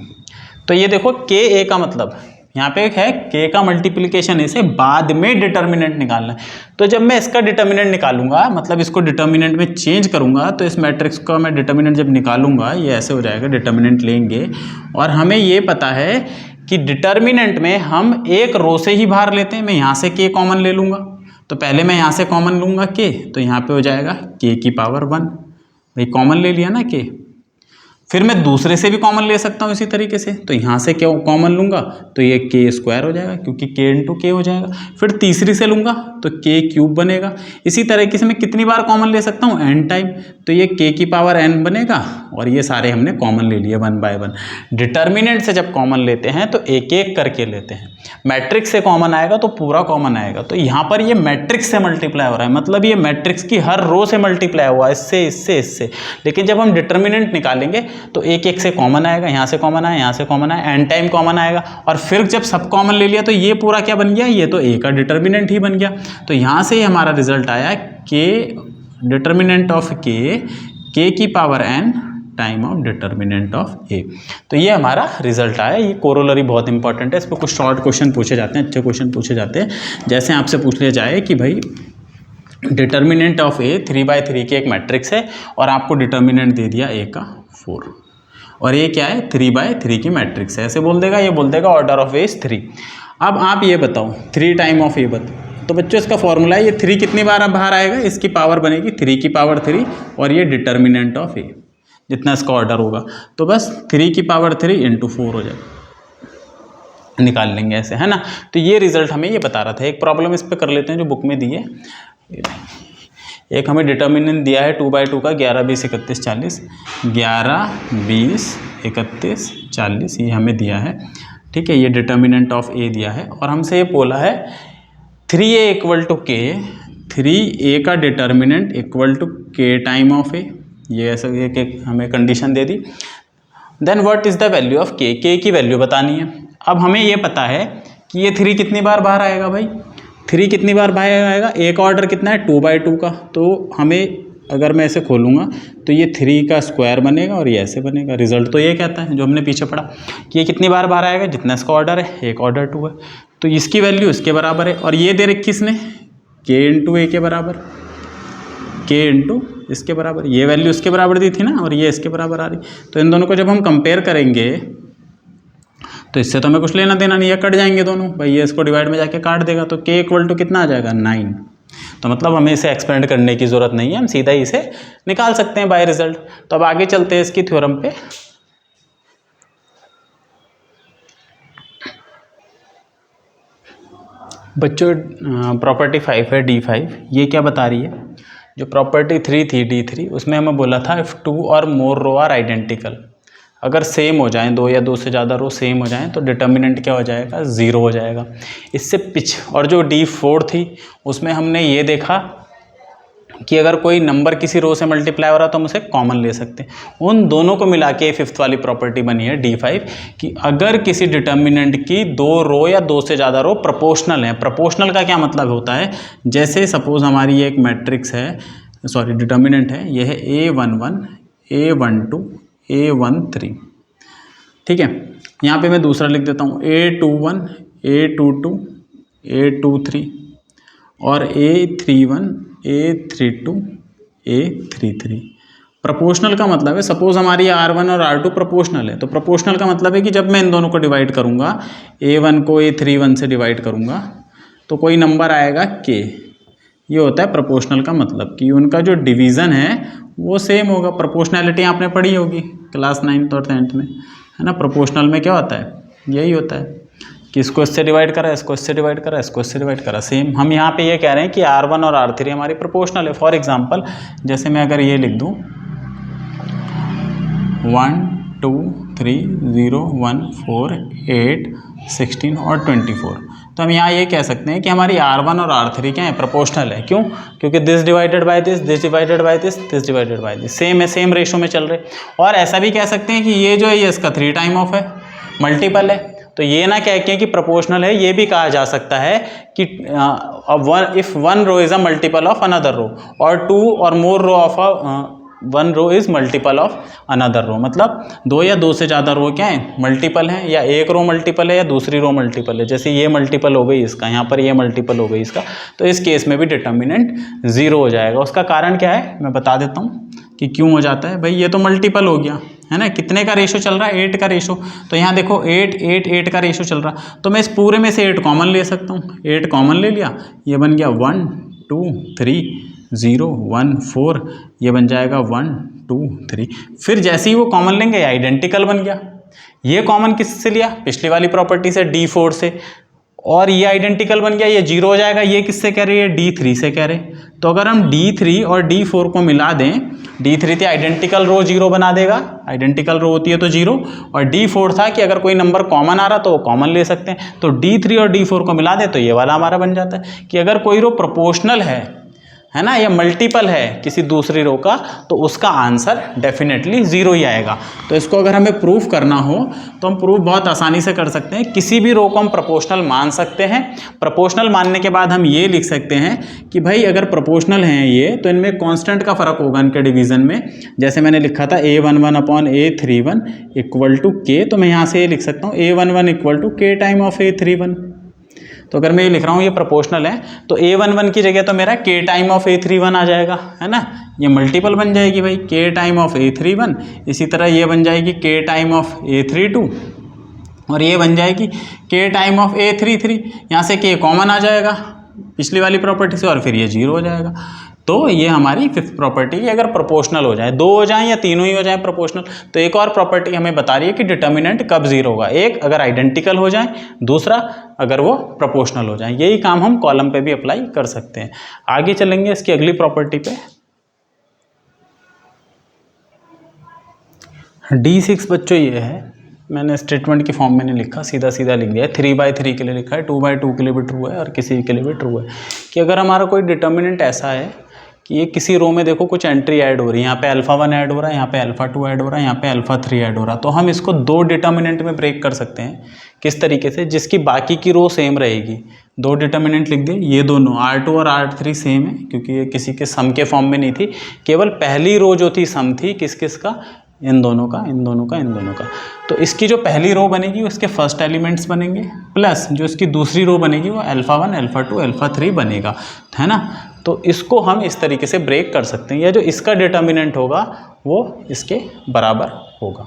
तो ये देखो के ए का मतलब यहाँ पे है के का मल्टीप्लिकेशन, इसे बाद में डिटर्मिनेंट निकालना है। तो जब मैं इसका डिटर्मिनेंट निकालूंगा, मतलब इसको डिटर्मिनेंट में चेंज करूंगा, तो इस मैट्रिक्स का मैं डिटर्मिनेंट जब निकालूंगा ये ऐसे हो जाएगा, डिटर्मिनेंट लेंगे और हमें ये पता है कि डिटर्मिनेंट में हम एक रो से ही बाहर लेते हैं। मैं यहाँ से के कॉमन ले लूँगा, तो पहले मैं यहाँ से कॉमन लूँगा के, तो यहाँ पे हो जाएगा के की पावर 1, भाई कॉमन ले लिया ना के। फिर मैं दूसरे से भी कॉमन ले सकता हूँ इसी तरीके से, तो यहाँ से क्या कॉमन लूँगा तो ये के स्क्वायर हो जाएगा क्योंकि के इंटू के हो जाएगा। फिर तीसरी से लूँगा तो के क्यूब बनेगा। इसी तरीके से मैं कितनी बार कॉमन ले सकता हूँ, n टाइम, तो ये के की पावर n बनेगा और ये सारे हमने कॉमन ले लिए 1 बाय 1। डिटर्मिनेंट से जब कॉमन लेते हैं तो एक एक करके लेते हैं। मैट्रिक्स से कॉमन आएगा तो पूरा कॉमन आएगा, तो यहाँ पर ये मैट्रिक्स से मल्टीप्लाई हो रहा है, मतलब ये मैट्रिक्स की हर रो से मल्टीप्लाई हुआ, इससे इससे इससे। लेकिन जब हम डिटर्मिनेंट निकालेंगे तो एक एक से कॉमन आएगा, यहाँ से कॉमन आया, यहाँ से कॉमन आया, एन टाइम कॉमन आएगा, और फिर जब सब कॉमन ले लिया तो ये पूरा क्या बन गया, ये तो ए का डिटर्मिनेंट ही बन गया। तो यहाँ से हमारा रिजल्ट आया के डिटर्मिनेंट ऑफ के की power n time of determinant of A. तो ये हमारा रिजल्ट आया। ये कोरोलरी बहुत इंपॉर्टेंट है, इस पर कुछ शॉर्ट क्वेश्चन पूछे जाते हैं, अच्छे क्वेश्चन पूछे जाते हैं। जैसे आपसे पूछ लिया जाए कि भाई डिटर्मिनेंट ऑफ ए 3/3 की एक मैट्रिक्स है और आपको डिटर्मिनेंट दे दिया ए का 4, और ये क्या है 3/3 की मैट्रिक्स है, ऐसे बोल देगा, ये बोल देगा ऑर्डर ऑफ ए इज 3। अब आप ये बताओ 3 टाइम ऑफ ए बताओ, तो बच्चों इसका फॉर्मूला है, ये 3 कितनी बार बाहर आएगा, इसकी पावर बनेगी 3 की पावर 3, और ये डिटर्मिनेंट ऑफ ए जितना इसका ऑर्डर होगा, तो बस 3 की पावर 3 × 4 हो जाएगा, निकाल लेंगे ऐसे, है ना। तो ये रिजल्ट हमें ये बता रहा था। एक प्रॉब्लम इस पे कर लेते हैं जो बुक में दी है। एक हमें डिटर्मिनेंट दिया है 2/2 का 11, 20, 31, 40, 11, 20, 31, 40 ये हमें दिया है, ठीक है। ये डिटर्मिनेंट ऑफ ए दिया है और हमसे ये बोला है 3a = k, 3a का determinant equal to k time of A, ये ऐसा एक हमें कंडीशन दे दी। Then what is the value of k, k की वैल्यू बतानी है। अब हमें ये पता है कि ये 3 कितनी बार बाहर आएगा भाई, 3 कितनी बार बाहर आएगा, एक ऑर्डर कितना है 2/2 का, तो हमें अगर मैं ऐसे खोलूँगा तो ये 3 का स्क्वायर बनेगा और ये ऐसे बनेगा। रिजल्ट तो ये कहता है जो हमने पीछे पढ़ा कि ये कितनी बार बाहर आएगा, जितना इसका ऑर्डर है, एक ऑर्डर 2 है, तो इसकी वैल्यू इसके बराबर है। और ये दे रखी किसने, k × a के बराबर, k × इसके बराबर, ये वैल्यू इसके बराबर दी थी ना, और ये इसके बराबर आ रही। तो इन दोनों को जब हम कंपेयर करेंगे तो इससे तो हमें कुछ लेना देना नहीं है, कट जाएंगे दोनों भाई, ये इसको डिवाइड में जाके काट देगा, तो k = कितना आ जाएगा 9। तो मतलब हमें इसे एक्सपेंड करने की ज़रूरत नहीं है, हम सीधा ही इसे निकाल सकते हैं बाय रिजल्ट। तो अब आगे चलते हैं इसकी थ्योरम पे। बच्चों प्रॉपर्टी 5 है D5, ये क्या बता रही है, जो प्रॉपर्टी 3 थी D3 उसमें हमें बोला था इफ़ 2 और मोर रो आर आइडेंटिकल, अगर सेम हो जाएं, 2 या 2 से ज़्यादा रो सेम हो जाएं तो डिटर्मिनेंट क्या हो जाएगा 0 हो जाएगा। इससे और जो D4 थी उसमें हमने ये देखा कि अगर कोई नंबर किसी रो से मल्टीप्लाई हो रहा तो हम उसे कॉमन ले सकते हैं। उन दोनों को मिला के 5th वाली प्रॉपर्टी बनी है D5 कि अगर किसी डिटर्मिनेंट की 2 रो या 2 से ज़्यादा रो प्रोपोर्शनल है। प्रोपोर्शनल का क्या मतलब होता है, जैसे सपोज हमारी एक मैट्रिक्स है, सॉरी डिटर्मिनेंट है, यह है A11, A12, A13, ठीक है। यहाँ पे मैं दूसरा लिख देता हूँ A21, A22, A23 और A31, A32, A33। प्रोपोर्शनल का मतलब है सपोज हमारी R1 और R2 प्रोपोर्शनल है, तो प्रोपोर्शनल का मतलब है कि जब मैं इन दोनों को डिवाइड करूँगा, A1 को A31 से डिवाइड करूँगा तो कोई नंबर आएगा K। ये होता है प्रोपोर्शनल का मतलब कि उनका जो डिवीज़न है वो सेम होगा। प्रोपोर्शनैलिटी आपने पढ़ी होगी क्लास 9th और 10th में, है ना। प्रोपोर्शनल में क्या होता है, यही होता है कि इसको इससे डिवाइड करा, इसको इससे डिवाइड करा, इसको इससे डिवाइड करा, सेम। हम यहाँ पे ये कह रहे हैं कि R1 और R3 हमारी प्रोपोर्शनल है। फॉर एग्जांपल जैसे मैं अगर ये लिख दूँ 1 2 3 0 1 4 8 16 और 24, तो हम यहाँ ये कह सकते हैं कि हमारी R1 और R3 क्या है, प्रोपोर्शनल है। क्यों, क्योंकि this divided by this, this divided by this, this divided by this, same है, सेम रेशो में चल रहे। और ऐसा भी कह सकते हैं कि ये जो है ये इसका 3 टाइम ऑफ है, मल्टीपल है। तो ये ना कह के कि प्रोपोर्शनल है, ये भी कहा जा सकता है कि if one row is a multiple of another row और 2 और more row of one row is multiple of another row, मतलब 2 या 2 से ज़्यादा रो क्या है, मल्टीपल हैं, या एक रो मल्टीपल है या दूसरी रो मल्टीपल है। जैसे ये मल्टीपल हो गई इसका, यहाँ पर ये मल्टीपल हो गई इसका, तो इस केस में भी डिटर्मिनेंट 0 हो जाएगा। उसका कारण क्या है मैं बता देता हूँ कि क्यों हो जाता है। भाई ये तो मल्टीपल हो गया है ना, कितने का रेशो चल रहा है, 8 का रेशो। तो यहाँ देखो 8 8 8 का रेशो चल रहा, तो मैं इस पूरे में से 8 कॉमन ले सकता हूँ। 8 कॉमन ले लिया, ये बन गया 1 2 3 0 1 4, ये बन जाएगा 1 2 3। फिर जैसे ही वो कॉमन लेंगे आइडेंटिकल बन गया। ये कॉमन किससे लिया, पिछली वाली प्रॉपर्टी से D4 से, और ये आइडेंटिकल बन गया, ये 0 हो जाएगा। ये किससे कह रहे हैं? D3 से कह रहे हैं। तो अगर हम D3 और D4 को मिला दें, D3 थी आइडेंटिकल रो 0 बना देगा, आइडेंटिकल रो होती है तो 0, और D4 था कि अगर कोई नंबर कॉमन आ रहा तो वो कॉमन ले सकते हैं। तो D3 और D4 को मिला दें तो ये वाला हमारा बन जाता है कि अगर कोई रो प्रोपोर्शनल है ना, या मल्टीपल है किसी दूसरी रो का, तो उसका आंसर डेफिनेटली 0 ही आएगा। तो इसको अगर हमें प्रूफ करना हो तो हम प्रूफ बहुत आसानी से कर सकते हैं। किसी भी रो को हम प्रोपोर्शनल मान सकते हैं। प्रोपोर्शनल मानने के बाद हम ये लिख सकते हैं कि भाई अगर प्रोपोर्शनल हैं ये, तो इनमें कांस्टेंट का फर्क होगा इनके डिवीजन में। जैसे मैंने लिखा था A11 upon A31 equal to K, तो मैं यहाँ से ये लिख सकता हूँ A11 equal to K time of A31। तो अगर मैं ये लिख रहा हूँ ये प्रोपोर्शनल है, तो A11 की जगह तो मेरा K टाइम ऑफ A31 आ जाएगा, है ना। ये मल्टीपल बन जाएगी भाई, K टाइम ऑफ A31। इसी तरह ये बन जाएगी K टाइम ऑफ A32, और ये बन जाएगी K टाइम ऑफ A33। यहाँ से K कॉमन आ जाएगा पिछली वाली प्रॉपर्टी से, और फिर ये 0 हो जाएगा। तो ये हमारी फिफ्थ प्रॉपर्टी है। अगर प्रोपोर्शनल हो जाए, 2 हो जाए या तीनों ही हो जाए प्रोपोर्शनल। तो एक और प्रॉपर्टी हमें बता रही है कि डिटर्मिनेंट कब 0 होगा। एक अगर आइडेंटिकल हो जाए, दूसरा अगर वो प्रोपोर्शनल हो जाए। यही काम हम कॉलम पे भी अप्लाई कर सकते हैं। आगे चलेंगे इसकी अगली प्रॉपर्टी पे। D6 बच्चों ये है, मैंने स्टेटमेंट की फॉर्म में नहीं लिखा, सीधा सीधा लिख दिया है। 3/3 के लिए लिखा है, 2/2 के लिए भी ट्रू है, और किसी के लिए भी ट्रू है कि अगर हमारा कोई डिटर्मिनेंट ऐसा है कि ये किसी रो में देखो कुछ एंट्री ऐड हो रही है, यहाँ पे α1 ऐड हो रहा है, यहाँ पे α2 ऐड हो रहा है, यहाँ पे α3 ऐड हो रहा है। तो हम इसको 2 डिटर्मिनेंट में ब्रेक कर सकते हैं। किस तरीके से? जिसकी बाकी की रो सेम रहेगी। 2 डिटर्मिनेंट लिख दें, ये दोनों R2 और R3 सेम है, क्योंकि ये किसी के सम के फॉर्म में नहीं थी। केवल पहली रो जो थी सम थी, किस किस का? इन दोनों का, इन दोनों का, इन दोनों का। तो इसकी जो पहली रो बनेगी उसके फर्स्ट एलिमेंट्स बनेंगे, प्लस जो इसकी दूसरी रो बनेगी वो α1 α2 α3 बनेगा, है ना। तो इसको हम इस तरीके से ब्रेक कर सकते हैं, या जो इसका डिटर्मिनेंट होगा वो इसके बराबर होगा।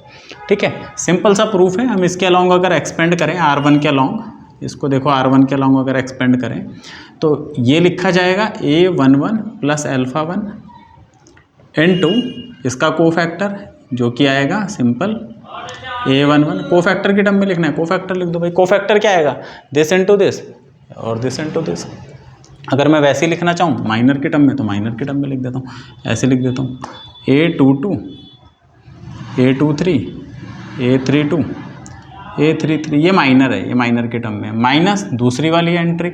ठीक है, सिंपल सा प्रूफ है। हम इसके अलॉन्ग अगर एक्सपेंड करें R1 के अलॉन्ग, इसको देखो R1 के अलॉन्ग अगर एक्सपेंड करें तो ये लिखा जाएगा A11 प्लस α1 इनटू इसका कोफैक्टर, जो कि आएगा सिंपल A11। कोफैक्टर की टर्म में लिखना है, कोफैक्टर लिख दो भाई। कोफैक्टर क्या आएगा? दिस इनटू दिस और दिस इनटू दिस। अगर मैं वैसे ही लिखना चाहूँ माइनर की टर्म में, तो माइनर की टर्म में लिख देता हूँ, ऐसे लिख देता हूँ A22 A23 A32 A33। ये माइनर है, ये माइनर की टर्म में, माइनस दूसरी वाली एंट्री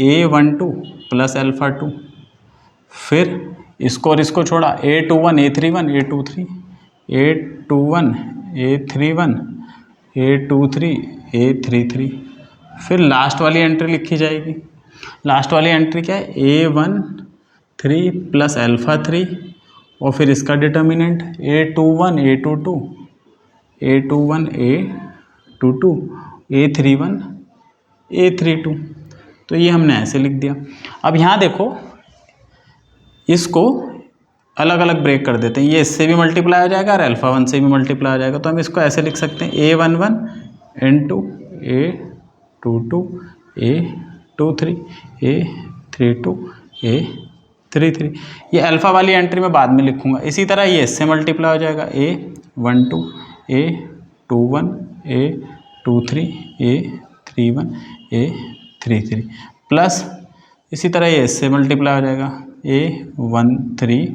A12 प्लस α2, फिर इसको और इसको छोड़ा A21 A31 A23 A21 A31 A23 A33, फिर लास्ट वाली एंट्री लिखी जाएगी। लास्ट वाली एंट्री क्या है? A13 प्लस α3, और फिर इसका determinant A21 A22 A21 A22 A31 A32। तो ये हमने ऐसे लिख दिया। अब यहाँ देखो, इसको अलग अलग ब्रेक कर देते हैं। ये इससे भी मल्टीप्लाई हो जाएगा और α1 से भी मल्टीप्लाई हो जाएगा। तो हम इसको ऐसे लिख सकते हैं A11 into A22 A23 A32 A33। ये अल्फ़ा वाली एंट्री में बाद में लिखूंगा। इसी तरह ये इससे मल्टीप्लाई हो जाएगा A12 A21 A23 A31 A33 plus इसी तरह ये इससे मल्टीप्लाई हो जाएगा A13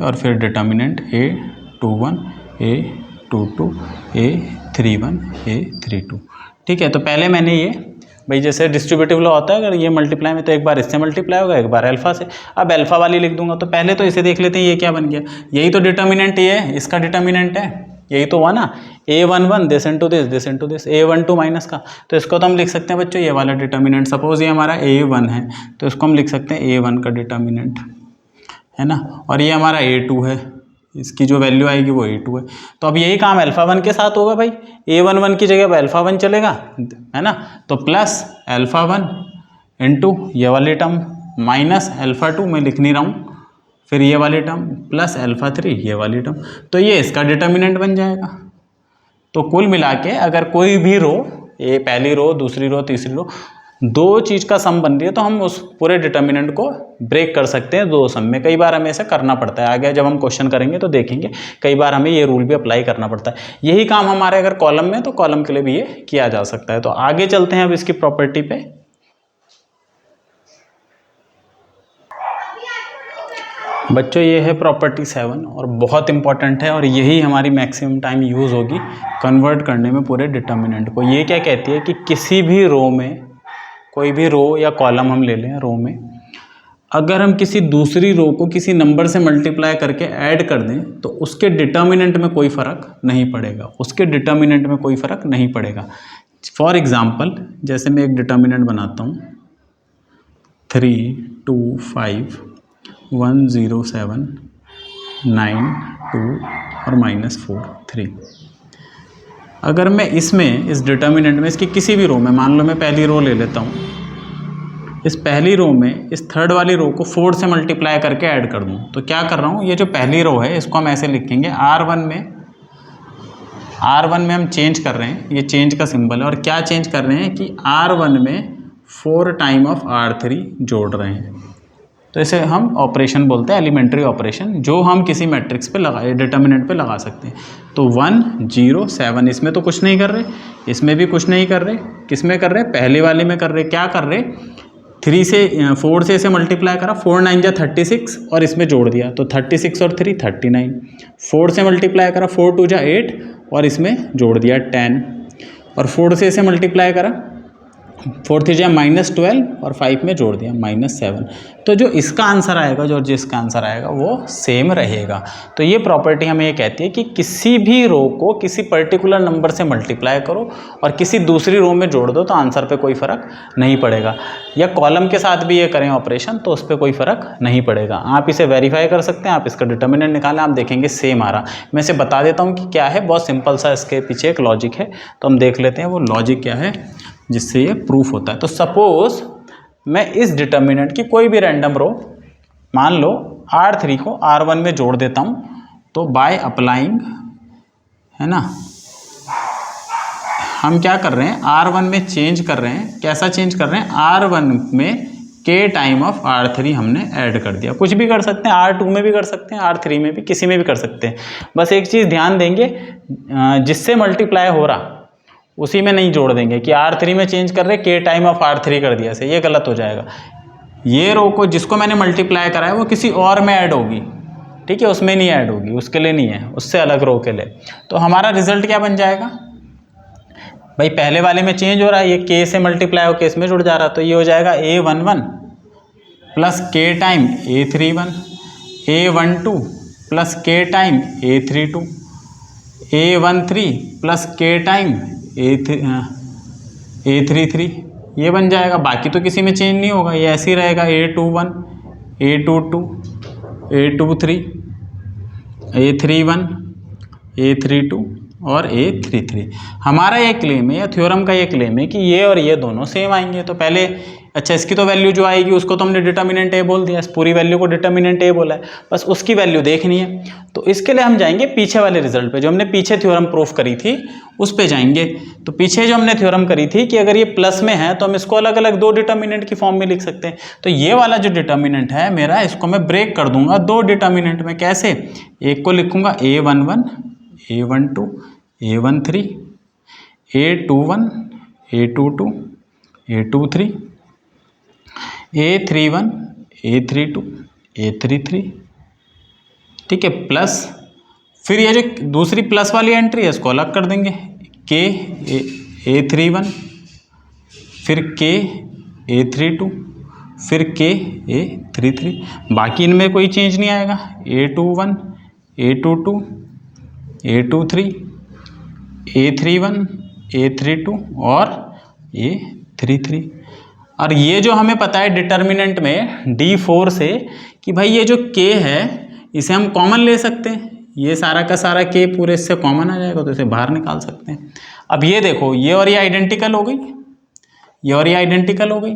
और फिर determinant A21 A22 A31 A32। ठीक है, तो पहले मैंने ये भाई जैसे डिस्ट्रीब्यूटिव लॉ होता है, अगर ये मल्टीप्लाई में तो एक बार इससे मल्टीप्लाई होगा, एक बार अल्फा से। अब अल्फा वाली लिख दूंगा। तो पहले तो इसे देख लेते हैं, ये क्या बन गया। यही तो डिटर्मिनेंट ये है, इसका डिटर्मिनेंट है, यही तो हुआ ना। A11 this into this, this into this, A12 minus का। तो इसको तो हम लिख सकते हैं बच्चों ये वाला डिटर्मिनेंट। सपोज ये हमारा A1 है, तो इसको हम लिख सकते हैं A1 का डिटर्मिनेंट, है ना। और ये हमारा A2 है, इसकी जो वैल्यू आएगी वो A2 है। तो अब यही काम α1 के साथ होगा भाई। A11 की जगह अब α1 चलेगा, है ना। तो प्लस α1 इंटू ये वाली टर्म माइनस α2 मैं लिख नहीं रहा हूँ, फिर ये वाली टर्म प्लस α3 ये वाली टर्म। तो ये इसका डिटर्मिनेंट बन जाएगा। तो कुल मिला के अगर कोई भी रो, ये पहली रो, दूसरी रो, तीसरी रो, दो चीज़ का सम बन रही है तो हम उस पूरे डिटर्मिनेंट को ब्रेक कर सकते हैं दो सम में। कई बार हमें ऐसा करना पड़ता है, आगे जब हम क्वेश्चन करेंगे तो देखेंगे कई बार हमें ये रूल भी अप्लाई करना पड़ता है। यही काम हमारे अगर कॉलम में, तो कॉलम के लिए भी ये किया जा सकता है। तो आगे चलते हैं अब इसकी प्रॉपर्टी पे। बच्चों ये है प्रॉपर्टी 7 और बहुत इंपॉर्टेंट है और यही हमारी मैक्सिमम टाइम यूज़ होगी कन्वर्ट करने में पूरे डिटर्मिनेंट को। ये क्या कहती है कि किसी भी रो में, कोई भी रो या कॉलम हम ले लें, रो में अगर हम किसी दूसरी रो को किसी नंबर से मल्टीप्लाई करके ऐड कर दें तो उसके डिटर्मिनेंट में कोई फ़र्क नहीं पड़ेगा, उसके डिटर्मिनेंट में कोई फ़र्क नहीं पड़ेगा। फॉर एग्ज़ाम्पल जैसे मैं एक डिटर्मिनेंट बनाता हूँ 3 2 5 1 0 7 9 2 और -4 3। अगर मैं इसमें इस डिटर्मिनेंट में इसकी किसी भी रो में, मान लो मैं पहली रो ले लेता हूँ, इस पहली रो में इस थर्ड वाली रो को 4 से मल्टीप्लाई करके ऐड कर दूँ तो क्या कर रहा हूँ, ये जो पहली रो है इसको हम ऐसे लिखेंगे R1 में हम चेंज कर रहे हैं, ये चेंज का सिंबल है। और क्या चेंज कर रहे हैं कि R1 में 4 टाइम ऑफ R3 जोड़ रहे हैं। तो इसे हम ऑपरेशन बोलते हैं, एलिमेंट्री ऑपरेशन, जो हम किसी मैट्रिक्स पे लगा, डिटर्मिनेंट पे लगा सकते हैं। तो 1 0 7 इसमें तो कुछ नहीं कर रहे, इसमें भी कुछ नहीं कर रहे, किस में कर रहे, पहले वाले में कर रहे। क्या कर रहे, 4 से इसे मल्टीप्लाई करा, 4 9 जा 36 और इसमें जोड़ दिया तो 36 और 3 39। 4 से मल्टीप्लाई करा, 4 2 जा 8 और इसमें जोड़ दिया 10 और 4 से इसे मल्टीप्लाई करा, 4 3 जा -12 और 5 में जोड़ दिया -7। तो जो इसका आंसर आएगा, जो जिसका आंसर आएगा वो सेम रहेगा। तो ये प्रॉपर्टी हमें ये कहती है कि किसी भी रो को किसी पर्टिकुलर नंबर से मल्टीप्लाई करो और किसी दूसरी रो में जोड़ दो तो आंसर पे कोई फ़र्क नहीं पड़ेगा। या कॉलम के साथ भी ये करें ऑपरेशन तो उस पर कोई फ़र्क नहीं पड़ेगा। आप इसे वेरीफाई कर सकते हैं, आप इसका डिटर्मिनेंट निकालें, आप देखेंगे सेम आ रहा। मैं इसे बता देता हूँ कि क्या है, बहुत सिंपल सा इसके पीछे एक लॉजिक है, तो हम देख लेते हैं वो लॉजिक क्या है जिससे ये प्रूफ होता है। तो सपोज मैं इस डिटर्मिनेंट की कोई भी रैंडम रो, मान लो R3 को R1 में जोड़ देता हूँ, तो बाय अप्लाइंग, है ना, हम क्या कर रहे हैं, R1 में चेंज कर रहे हैं। कैसा चेंज कर रहे हैं, R1 में k टाइम ऑफ R3 हमने ऐड कर दिया। कुछ भी कर सकते हैं, R2 में भी कर सकते हैं, R3 में भी, किसी में भी कर सकते हैं। बस एक चीज़ ध्यान देंगे, जिससे मल्टीप्लाई हो रहा उसी में नहीं जोड़ देंगे कि R3 में चेंज कर रहे k टाइम ऑफ R3 कर दिया से, ये गलत हो जाएगा। ये रो को जिसको मैंने मल्टीप्लाई करा है वो किसी और में ऐड होगी, ठीक है, उसमें नहीं ऐड होगी, उसके लिए नहीं है, उससे अलग रो के लिए। तो हमारा रिजल्ट क्या बन जाएगा भाई, पहले वाले में चेंज हो रहा है, ये k से मल्टीप्लाई होकर इसमें जुड़ जा रहा, तो ये हो जाएगा A11 plus k time A31, A12 plus k time A32, A13 plus k time A33, ये बन जाएगा। बाकी तो किसी में चेंज नहीं होगा, ये ऐसे ही रहेगा। A21, A22, A23, A31, A32 और A33। हमारा ये क्लेम है या थ्योरम का ये क्लेम है कि ये और ये दोनों सेम आएंगे। तो पहले, अच्छा, इसकी तो वैल्यू जो आएगी उसको तो हमने डिटर्मिनेंट A बोल दिया, इस पूरी वैल्यू को डिटर्मिनेंट A बोला है, बस उसकी वैल्यू देखनी है। तो इसके लिए हम जाएंगे पीछे वाले रिजल्ट पे, जो हमने पीछे थ्योरम प्रूफ करी थी उस पे जाएंगे। तो पीछे जो हमने थ्योरम करी थी कि अगर ये प्लस में है तो हम इसको अलग अलग दो डिटर्मिनेंट की फॉर्म में लिख सकते हैं। तो ये वाला जो डिटर्मिनेंट है मेरा, इसको मैं ब्रेक कर दूंगा दो डिटर्मिनेंट में। कैसे, एक को लिखूंगा A11, A12, A13, A21, A22, A23, A31, A32, A33, ठीक है, प्लस फिर ये जो दूसरी प्लस वाली एंट्री है इसको अलग कर देंगे, K A31, फिर K A32, फिर K A33। बाकी इनमें कोई चेंज नहीं आएगा, A21, A22, A23, A31, A32 और A33। और ये जो हमें पता है डिटर्मिनेंट में D4 से कि भाई ये जो K है इसे हम कॉमन ले सकते हैं, ये सारा का सारा K पूरे इससे कॉमन आ जाएगा, तो इसे बाहर निकाल सकते हैं। अब ये देखो, ये और ये आइडेंटिकल हो गई, ये और ये आइडेंटिकल हो गई,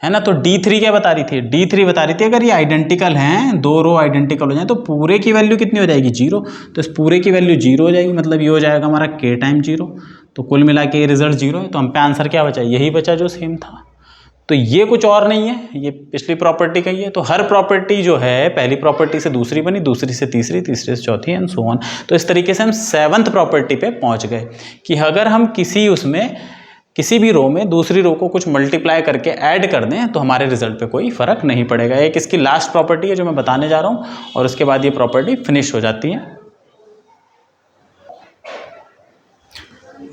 है ना। तो D3 क्या बता रही थी, D3 बता रही थी अगर ये आइडेंटिकल हैं, दो रो आइडेंटिकल हो जाए तो पूरे की वैल्यू कितनी हो जाएगी, 0। तो इस पूरे की वैल्यू 0 हो जाएगी, मतलब ये हो जाएगा हमारा K टाइम 0। तो कुल मिला के ये रिजल्ट 0 है। तो हम पे आंसर क्या बचा, यही बचा जो सेम था। तो ये कुछ और नहीं है, ये पिछली प्रॉपर्टी का ही है। तो हर प्रॉपर्टी जो है पहली प्रॉपर्टी से दूसरी बनी, दूसरी से तीसरी, तीसरे से चौथी एंड सो ऑन। तो इस तरीके से हम 7th प्रॉपर्टी पे पहुंच गए कि अगर हम किसी भी रो में दूसरी रो को कुछ मल्टीप्लाई करके ऐड कर दें तो हमारे रिजल्ट पे कोई फर्क नहीं पड़ेगा। एक इसकी लास्ट प्रॉपर्टी है जो मैं बताने जा रहा हूँ और उसके बाद ये प्रॉपर्टी फिनिश हो जाती है।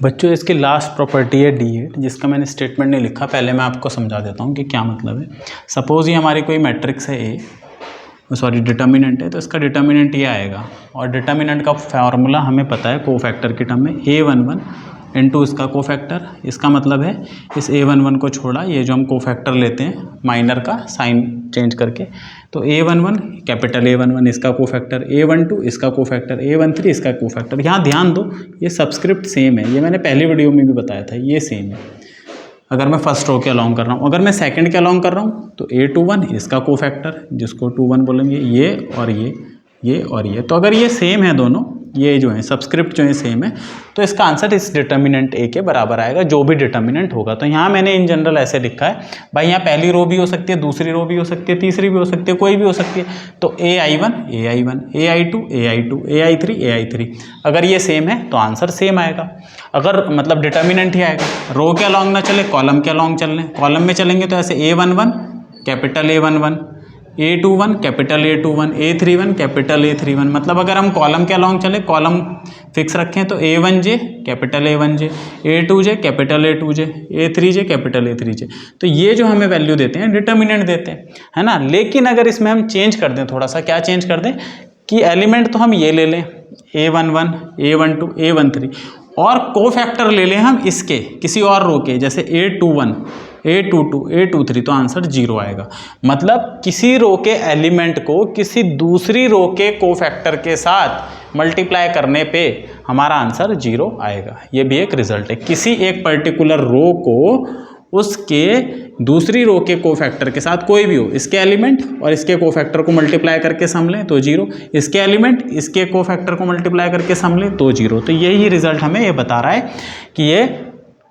बच्चों इसकी लास्ट प्रॉपर्टी है D8, जिसका मैंने स्टेटमेंट नहीं लिखा, पहले मैं आपको समझा देता हूँ कि क्या मतलब है। सपोज ये हमारी कोई मैट्रिक्स है डिटर्मिनेंट है, तो इसका डिटर्मिनेंट ये आएगा और डिटर्मिनेंट का फार्मूला हमें पता है कोफैक्टर के टर्म में A11 इनटू इसका कोफैक्टर। इसका मतलब है इस A11 को छोड़ा ये जो हम कोफैक्टर लेते हैं माइनर का साइन चेंज करके, तो A11 कैपिटल A11 इसका कोफैक्टर, A12 इसका कोफैक्टर, A13 इसका कोफैक्टर। यहाँ ध्यान दो ये सबस्क्रिप्ट सेम है, ये मैंने पहले वीडियो में भी बताया था, ये सेम है। अगर मैं फर्स्ट रो के अलॉन्ग कर रहा हूँ, अगर मैं सेकंड के अलॉन्ग कर रहा हूँ तो A21 इसका कोफैक्टर जिसको 21 बोलेंगे, ये और ये। तो अगर ये सेम है दोनों, ये जो है सब्सक्रिप्ट जो है सेम है, तो इसका आंसर इस डिटर्मिनेंट A के बराबर आएगा जो भी डिटर्मिनेंट होगा। तो यहाँ मैंने इन जनरल ऐसे लिखा है भाई, यहाँ पहली रो भी हो सकती है, दूसरी रो भी हो सकती है, तीसरी भी हो सकती है, कोई भी हो सकती है। तो AI1 AI1, AI2 AI2, AI3 AI3। अगर ये सेम है तो आंसर सेम आएगा, अगर मतलब डिटर्मिनेंट ही आएगा। रो के अलॉन्ग ना चले, कॉलम के अलॉन्ग चल लें। कॉलम में चलेंगे तो ऐसे A11 capital A11, A21 capital A21, A31 capital A31। मतलब अगर हम कॉलम के अलॉन्ग चले, कॉलम फिक्स रखें तो A1J capital A1J, A2J capital A2J, A3J capital A3J। तो ये जो हमें वैल्यू देते हैं डिटर्मिनेंट देते हैं, है ना। लेकिन अगर इसमें हम चेंज कर दें थोड़ा सा, क्या चेंज कर दें कि एलिमेंट तो हम ये ले लें A11, A12, A13 और कोफैक्टर ले लें हम इसके किसी और रो के, जैसे A21, A22, A23, तो आंसर 0 आएगा। मतलब किसी रो के एलिमेंट को किसी दूसरी रो के कोफैक्टर के साथ मल्टीप्लाई करने पे हमारा आंसर 0 आएगा। ये भी एक रिजल्ट है। किसी एक पर्टिकुलर रो को उसके दूसरी रो के कोफैक्टर के साथ, कोई भी हो, इसके एलिमेंट और इसके कोफैक्टर को मल्टीप्लाई करके सम लें तो 0, इसके एलिमेंट इसके कोफैक्टर को मल्टीप्लाई करके सम लें तो 0। तो यही रिजल्ट हमें ये बता रहा है कि ये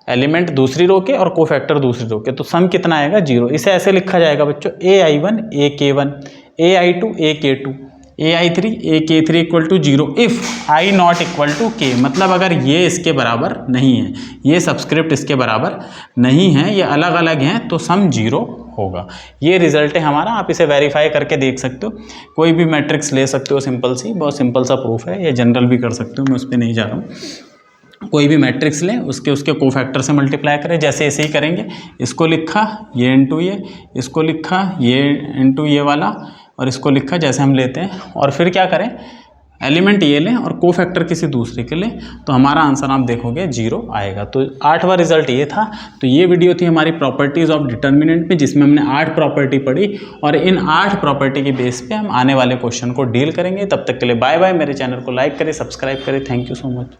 एलिमेंट दूसरी रो के और कोफैक्टर दूसरी रो के, तो सम कितना आएगा 0। इसे ऐसे लिखा जाएगा बच्चों AI1 AK1, AI2 AK2, AI3 AK3 equal to 0 if I not equal to K। मतलब अगर ये इसके बराबर नहीं है, ये सबस्क्रिप्ट इसके बराबर नहीं है, ये अलग अलग हैं, तो सम 0 होगा। ये रिजल्ट है हमारा। आप इसे वेरीफाई करके देख सकते हो, कोई भी मैट्रिक्स ले सकते हो, सिंपल सी, बहुत सिंपल सा प्रूफ है। ये जनरल भी कर सकते हो, मैं उस पर नहीं जा रहा हूँ। कोई भी मैट्रिक्स लें, उसके कोफैक्टर से मल्टीप्लाई करें, जैसे ऐसे ही करेंगे। इसको लिखा ये इनटू ये, इसको लिखा ये इनटू ये वाला, और इसको लिखा जैसे हम लेते हैं, और फिर क्या करें, एलिमेंट ये लें और कोफैक्टर किसी दूसरे के लें, तो हमारा आंसर आप देखोगे 0 आएगा। तो 8वां रिजल्ट ये था। तो ये वीडियो थी हमारी प्रॉपर्टीज़ ऑफ डिटर्मिनेंट में, जिसमें हमने 8 प्रॉपर्टी पढ़ी और इन 8 प्रॉपर्टी के बेस पे हम आने वाले क्वेश्चन को डील करेंगे। तब तक के लिए बाय बाय। मेरे चैनल को लाइक करें, सब्सक्राइब करें। Thank you so much.